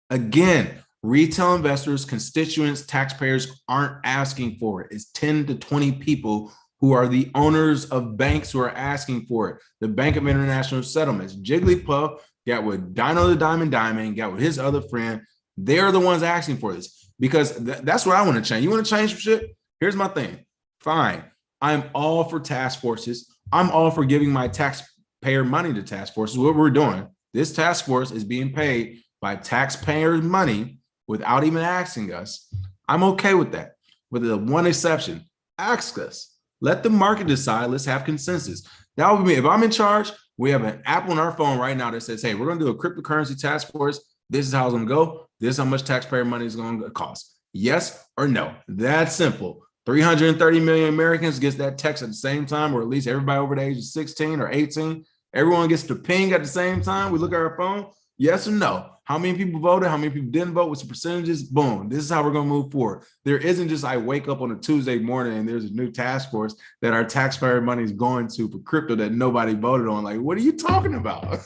Again, retail investors, constituents, taxpayers aren't asking for it. It's 10 to 20 people who are the owners of banks who are asking for it. The Bank of International Settlements, Jigglypuff got with Dino the Diamond, got with his other friend. They're the ones asking for this because that's what I want to change. You want to change some shit? Here's my thing. Fine. I'm all for task forces. I'm all for giving my taxpayer money to task forces. What we're doing, this task force is being paid by taxpayers' money without even asking us. I'm okay with that. With the one exception, ask us. Let the market decide. Let's have consensus. That would be me. If I'm in charge, we have an app on our phone right now that says, hey, we're going to do a cryptocurrency task force. This is how it's going to go. This is how much taxpayer money is going to cost. Yes or no. That's simple. 330 million Americans gets that text at the same time, or at least everybody over the age of 16 or 18. Everyone gets the ping at the same time. We look at our phone. Yes or no? How many people voted? How many people didn't vote? What's the percentages? Boom. This is how we're going to move forward. There isn't just I wake up on a Tuesday morning and there's a new task force that our taxpayer money is going to for crypto that nobody voted on. Like, what are you talking about?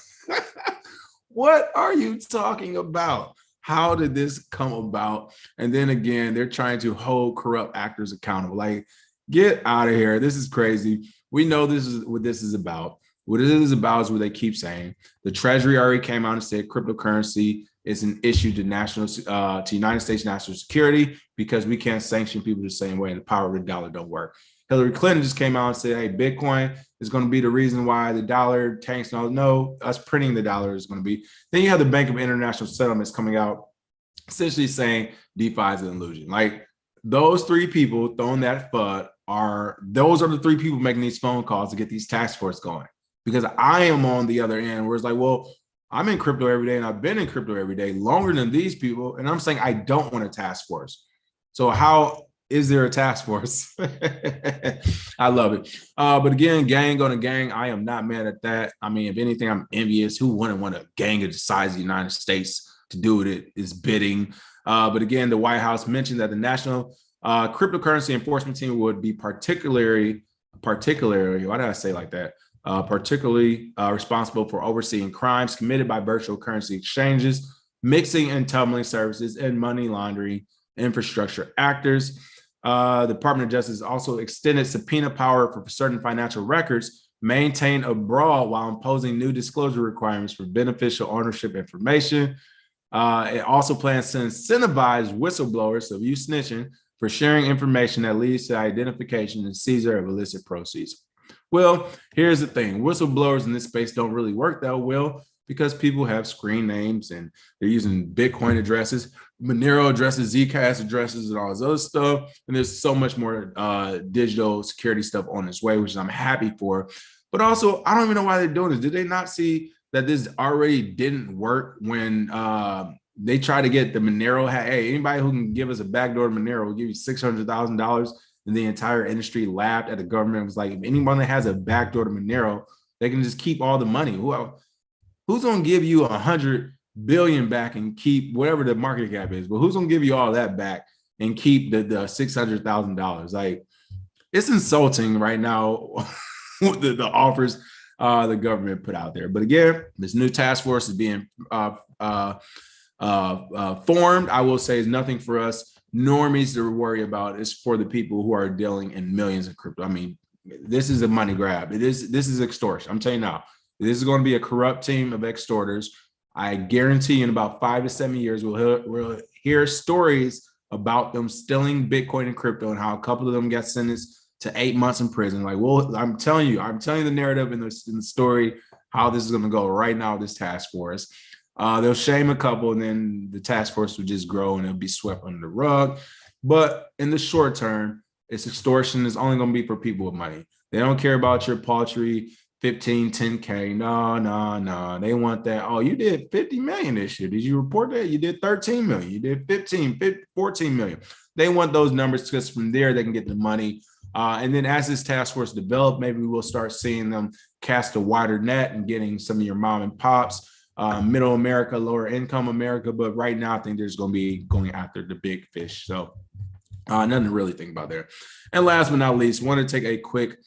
What are you talking about? How did this come about? And then again, they're trying to hold corrupt actors accountable. Like, get out of here. This is crazy. We know this is what this is about. What it is about is what they keep saying. The Treasury already came out and said cryptocurrency is an issue to United States national security because we can't sanction people the same way. The power of the dollar don't work. Hillary Clinton just came out and said, hey, Bitcoin is going to be the reason why the dollar tanks. No, us printing the dollar is going to be. Then you have the Bank of International Settlements coming out essentially saying DeFi is an illusion. Like, those three people throwing that FUD those are the three people making these phone calls to get these task force going. Because I am on the other end where it's like, well, I'm in crypto every day and I've been in crypto every day longer than these people. And I'm saying I don't want a task force. So how is there a task force? I love it. But again, gang on a gang, I am not mad at that. I mean, if anything, I'm envious. Who wouldn't want a gang of the size of the United States to do its bidding? But again, the White House mentioned that the National Cryptocurrency Enforcement Team would be particularly, why did I say like that? Particularly responsible for overseeing crimes committed by virtual currency exchanges, mixing and tumbling services, and money laundering infrastructure actors. The Department of Justice also extended subpoena power for certain financial records maintained abroad while imposing new disclosure requirements for beneficial ownership information. It also plans to incentivize whistleblowers, so if you snitching, for sharing information that leads to identification and seizure of illicit proceeds. Well, here's the thing. Whistleblowers in this space don't really work that well because people have screen names and they're using Bitcoin addresses, Monero addresses, Zcash addresses, and all this other stuff. And there's so much more digital security stuff on its way, which I'm happy for. But also, I don't even know why they're doing this. Did they not see that this already didn't work when they tried to get the Monero? Hey, anybody who can give us a backdoor to Monero will give you $600,000. And the entire industry laughed at the government. It was like, if anyone that has a backdoor to Monero, they can just keep all the money. Who's going to give you 100 billion back and keep whatever the market cap is? But who's going to give you all that back and keep the $600,000? Like, it's insulting right now the offers the government put out there. But again, this new task force is being formed. I will say is nothing for us normies to worry about. It's for the people who are dealing in millions of crypto. I mean, this is a money grab. This is extortion. I'm telling you now, this is going to be a corrupt team of extorters. I guarantee you in about 5 to 7 years, we'll hear stories about them stealing Bitcoin and crypto and how a couple of them got sentenced to 8 months in prison. Like, well, I'm telling you the narrative in the story, how this is going to go right now, this task force. They'll shame a couple and then the task force will just grow and it'll be swept under the rug. But in the short term, it's extortion. It's only going to be for people with money. They don't care about your paltry 15, 10K. No. They want that. Oh, you did 50 million this year. Did you report that? You did 13 million. You did 14 million. They want those numbers because from there they can get the money. And then as this task force develops, maybe we'll start seeing them cast a wider net and getting some of your mom and pops, middle America, lower income America. But right now, I think there's going to be going after the big fish. So nothing to really think about there. And last but not least, want to take a quick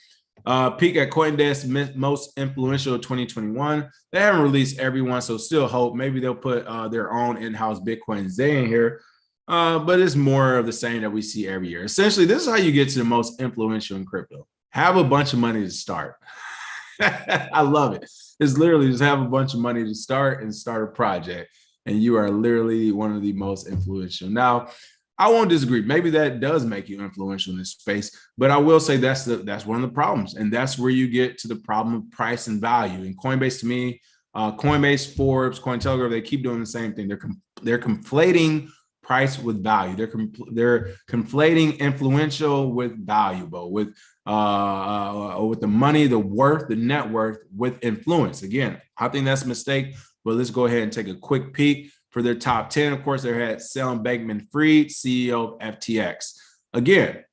peek at Coinbase most influential 2021. They haven't released everyone, so still hope. Maybe they'll put their own in-house Bitcoin Day in here. But it's more of the same that we see every year. Essentially, this is how you get to the most influential in crypto. Have a bunch of money to start. I love it. It's literally just have a bunch of money to start and start a project. And you are literally one of the most influential. Now, I won't disagree. Maybe that does make you influential in this space, but I will say that's one of the problems. And that's where you get to the problem of price and value. And Coinbase, to me, Coinbase, Forbes, Cointelegraph, they keep doing the same thing. They're conflating price with value. They're conflating influential with valuable, with the money, the worth, the net worth with influence. Again, I think that's a mistake, but let's go ahead and take a quick peek. For their top 10, of course, they had Sam Bankman-Fried, CEO of FTX. Again,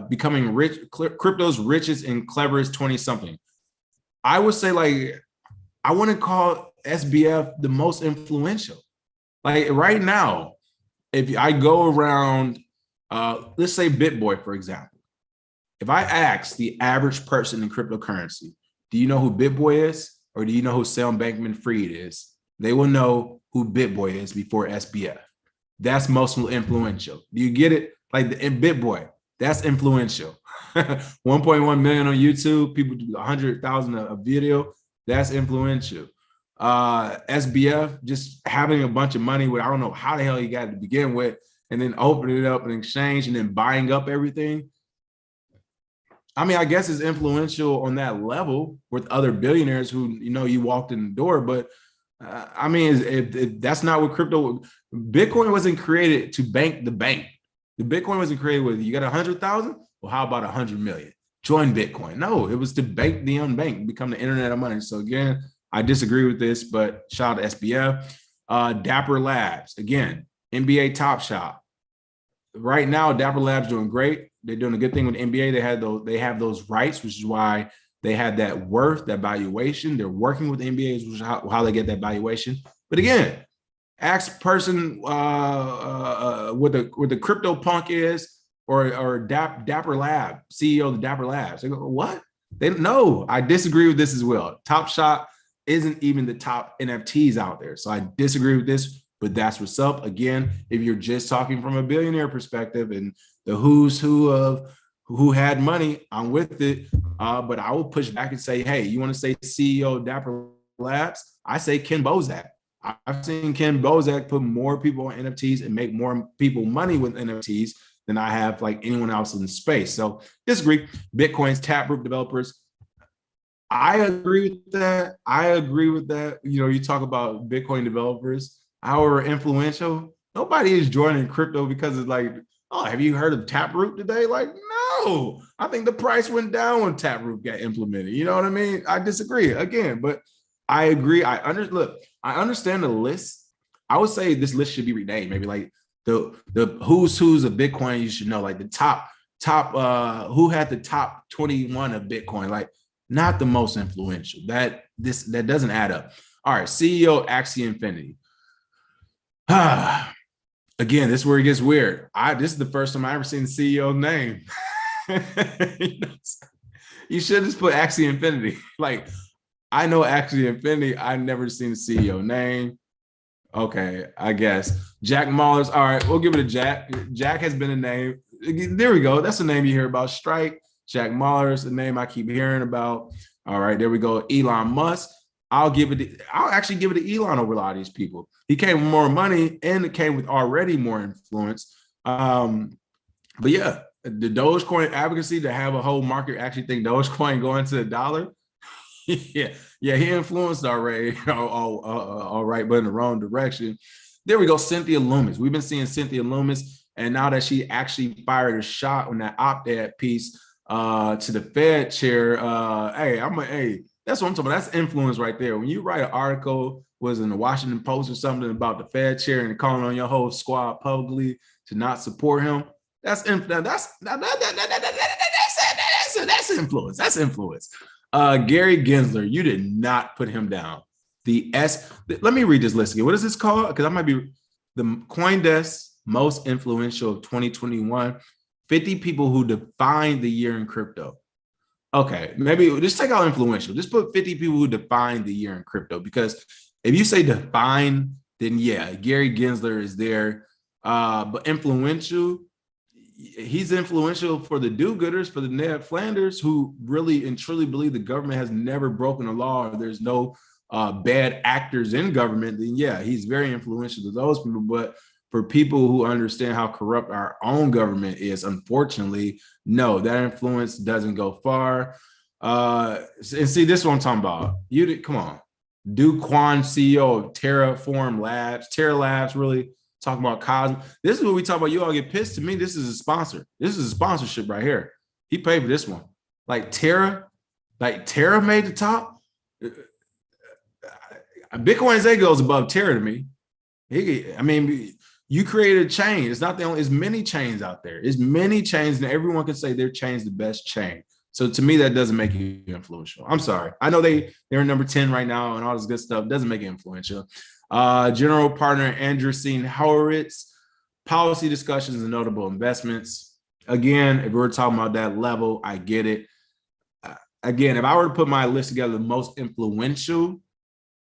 becoming rich, crypto's richest and cleverest 20-something. I would say, like, I want to call SBF the most influential. Like right now, if I go around, let's say BitBoy, for example. If I ask the average person in cryptocurrency, do you know who BitBoy is? Or do you know who Sam Bankman-Fried is? They will know who BitBoy is before SBF. That's most influential. Do you get it? Like the BitBoy, that's influential. 1.1 million on YouTube, people do 100,000 a video. That's influential. SBF, just having a bunch of money with, I don't know how the hell he got it to begin with, and then opening it up in exchange and then buying up everything. I mean, I guess it's influential on that level with other billionaires who, you walked in the door, but I mean, if that's not what crypto, Bitcoin wasn't created to bank the bank. The Bitcoin wasn't created with, you got 100,000? Well, how about 100 million? Join Bitcoin. No, it was to bank the unbanked, become the internet of money. So again, I disagree with this, but shout out to SBF. Dapper Labs, again, NBA Top Shot. Right now, Dapper Labs doing great. They're doing a good thing with the NBA. They have those rights, which is why they had that worth, that valuation. They're working with the NBA, which is how they get that valuation. But again, ask person what the crypto punk is, or Dapper Lab, CEO of the Dapper Labs. They go, what? They no, I disagree with this as well. Top Shot isn't even the top NFTs out there. So I disagree with this, but that's what's up. Again, if you're just talking from a billionaire perspective and the who's who of who had money, I'm with it. But I will push back and say, hey, you want to say CEO of Dapper Labs? I say Ken Bozak. I've seen Ken Bozak put more people on NFTs and make more people money with NFTs than I have like anyone else in the space. So disagree. Bitcoin's Taproot developers. I agree with that. You know, you talk about Bitcoin developers, however influential. Nobody is joining crypto because it's like, oh, have you heard of Taproot today? Like, no. I think the price went down when Taproot got implemented. You know what I mean? I disagree again, but I agree. I understand the list. I would say this list should be renamed. Maybe like the who's of Bitcoin. You should know like the top who had the top 21 of Bitcoin. Like, not the most influential. That doesn't add up. All right, CEO Axie Infinity. Again, this is where it gets weird. This is the first time I ever seen the CEO name. You should just put Axie Infinity. Like, I know Axie Infinity. I never seen the CEO name. Okay, I guess Jack Mallers. All right, we'll give it a Jack. Jack has been a name. There we go. That's the name you hear about. Strike. Jack Mallers, the name I keep hearing about. All right, there we go. Elon Musk. I'll actually give it to Elon over a lot of these people. He came with more money and it came with already more influence. But yeah, the Dogecoin advocacy to have a whole market actually think Dogecoin going to $1. yeah, he influenced already. All right, but in the wrong direction. There we go. Cynthia Loomis. We've been seeing Cynthia Loomis, and now that she actually fired a shot on that op-ed piece to the Fed chair. Hey, that's what I'm talking about. That's influence right there. When you write an article, was in the Washington Post or something about the Fed chair and calling on your whole squad publicly to not support him, that's influence. That's influence. Gary Gensler, you did not put him down. Let me read this list again. What is this called? Because I might be the CoinDesk most influential of 2021. 50 people who defined the year in crypto. Okay, maybe just take out influential. Just put 50 people who defined the year in crypto, because if you say define, then yeah, Gary Gensler is there. But influential, he's influential for the do-gooders, for the Ned Flanders, who really and truly believe the government has never broken a law, or there's no bad actors in government. Then yeah, he's very influential to those people. But for people who understand how corrupt our own government is, unfortunately, no, that influence doesn't go far. And see, this is what I'm talking about. Come on. Do Kwon, CEO of Terraform Labs. Terra Labs, really talking about Cosmos. This is what we talk about. You all get pissed. To me, this is a sponsor. This is a sponsorship right here. He paid for this one. Like Terra made the top. Bitcoin's A goes above Terra to me. You created a chain. It's not the only, it's many chains out there. It's many chains, and everyone can say their chain's the best chain. So to me, that doesn't make you influential. I'm sorry. I know they're number 10 right now and all this good stuff. Doesn't make it influential. General partner Andreessen Horowitz, policy discussions and notable investments. Again, if we're talking about that level, I get it. Again, if I were to put my list together, the most influential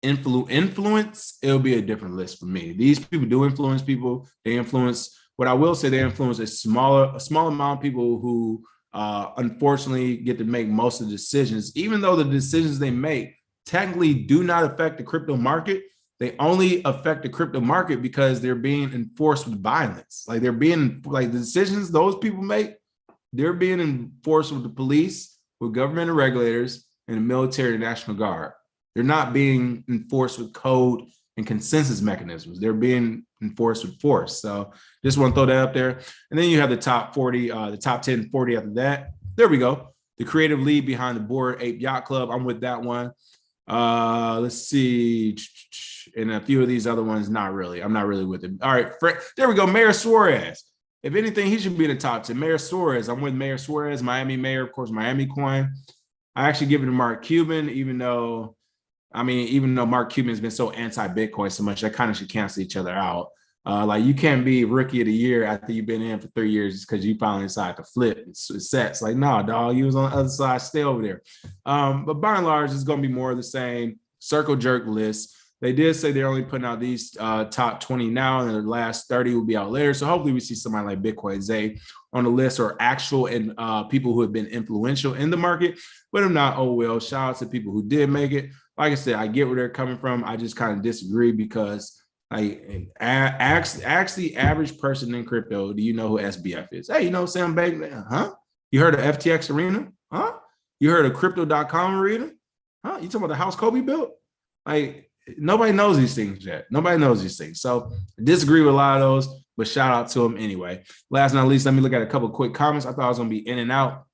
influence, it'll be a different list for me. These people do influence people. They influence, what I will say, they influence a small amount of people who unfortunately get to make most of the decisions, even though the decisions they make technically do not affect the crypto market. They only affect the crypto market because they're being enforced with violence. Like the decisions those people make, they're being enforced with the police, with government and regulators, and the military and National Guard. They're not being enforced with code and consensus mechanisms. They're being enforced with force. So just want to throw that up there. And then you have the top 40, the top 10, 40 after that. There we go. The creative lead behind the Bored Ape Yacht Club. I'm with that one. Let's see. And a few of these other ones, not really. I'm not really with it. All right. There we go. Mayor Suarez. If anything, he should be in the top 10. Mayor Suarez. I'm with Mayor Suarez, Miami mayor, of course, Miami coin. I actually give it to Mark Cuban, even though Mark Cuban has been so anti-Bitcoin so much, that kind of should cancel each other out. Like, you can't be rookie of the year after you've been in for 3 years just because you finally decided to flip. It's sets. Like, no, dog, you was on the other side, stay over there. But by and large, it's going to be more of the same circle jerk list. They did say they're only putting out these top 20 now, and the last 30 will be out later. So hopefully we see somebody like Bitcoin Zay on the list, or actual and people who have been influential in the market. But if not, oh well. Shout out to people who did make it. Like I said, I get where they're coming from. I just kind of disagree because Like, ask the average person in crypto, do you know who SBF is? Hey, you know Sam Bankman? Huh? You heard of FTX Arena? Huh? You heard of crypto.com Arena? Huh? You talking about the house Kobe built? Like, nobody knows these things yet. Nobody knows these things. So I disagree with a lot of those, but shout out to them anyway. Last but not least, let me look at a couple of quick comments. I thought I was going to be in and out.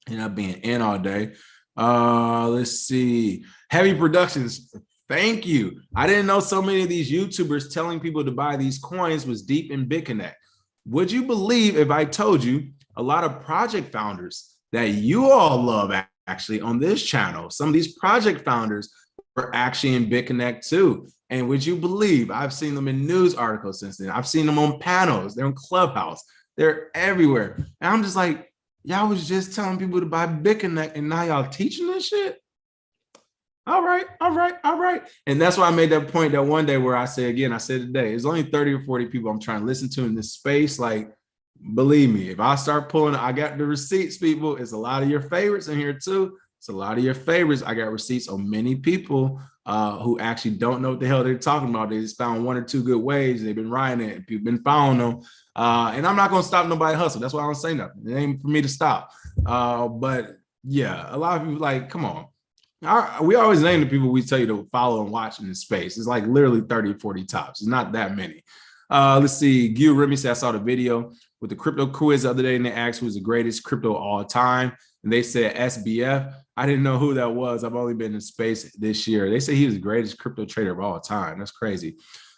Ended up being in all day. Let's see. Heavy Productions. Thank you. I didn't know so many of these YouTubers telling people to buy these coins was deep in BitConnect. Would you believe if I told you a lot of project founders that you all love actually on this channel, some of these project founders were actually in BitConnect too. And would you believe I've seen them in news articles since then. I've seen them on panels. They're in Clubhouse. They're everywhere. And I'm just like, y'all was just telling people to buy BitConnect and now y'all teaching this shit? All right. And that's why I made that point that one day where I said today, there's only 30 or 40 people I'm trying to listen to in this space. Like, believe me, if I start pulling, I got the receipts, people. It's a lot of your favorites in here too. It's a lot of your favorites. I got receipts on many people who actually don't know what the hell they're talking about. They just found one or two good ways. They've been riding it. People been following them. And I'm not going to stop nobody hustle. That's why I don't say nothing. It ain't for me to stop. But yeah, a lot of people like, come on. We always name the people we tell you to follow and watch in this space. It's like literally 30, 40 tops. It's not that many. Let's see. Gil Remy said, I saw the video with the crypto quiz the other day and they asked who's the greatest crypto all time. And they said SBF. I didn't know who that was. I've only been in space this year. They say he was the greatest crypto trader of all time. That's crazy.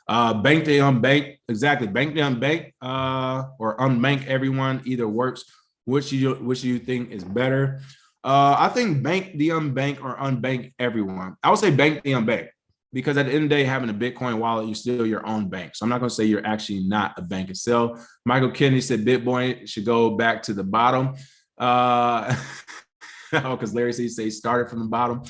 Bank the unbank. Exactly. Bank the unbank or unbank everyone. Either works. Which do you think is better? I think bank the unbank or unbank everyone. I would say bank the unbank because at the end of the day, having a Bitcoin wallet, you're still your own bank. So I'm not going to say you're actually not a bank itself. Michael Kennedy said Bitcoin should go back to the bottom. Because Larry said he started from the bottom.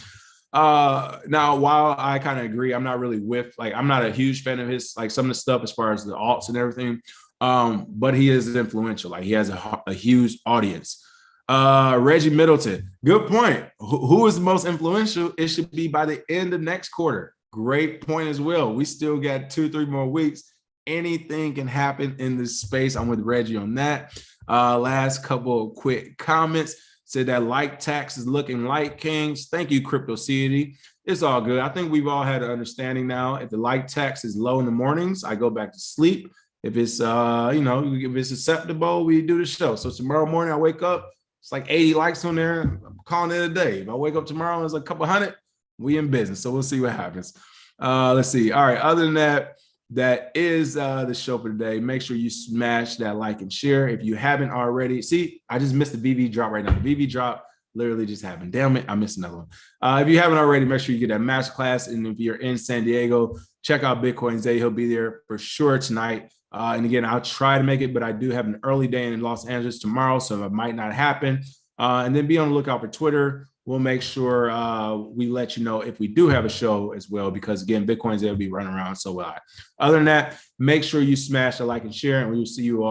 Now, while I kind of agree, I'm not really I'm not a huge fan of his, like some of the stuff as far as the alts and everything. But he is influential. Like he has a huge audience. Reggie Middleton, good point. Who is the most influential? It should be by the end of next quarter. Great point as well. We still got 2-3 more weeks. Anything can happen in this space. I'm with Reggie on that. Last couple of quick comments. Said that like tax is looking like kings. Thank you, Crypto City. It's all good. I think we've all had an understanding now. If the like tax is low in the mornings, I go back to sleep. If it's if it's acceptable, we do the show. So tomorrow morning I wake up, it's like 80 likes on there. I'm calling it a day. If I wake up tomorrow, it's a couple hundred, we in business. So we'll see what happens. Let's see. All right. Other than that, that is the show for today. Make sure you smash that like and share. If you haven't already, see, I just missed the VV drop right now. The VV drop literally just happened. Damn it, I missed another one. If you haven't already, make sure you get that masterclass. And if you're in San Diego, check out Bitcoin Day. He'll be there for sure tonight. And again, I'll try to make it, but I do have an early day in Los Angeles tomorrow, so it might not happen. And then be on the lookout for Twitter. We'll make sure we let you know if we do have a show as well, because again, Bitcoin's there will be running around. So other than that, make sure you smash the like and share, and we will see you all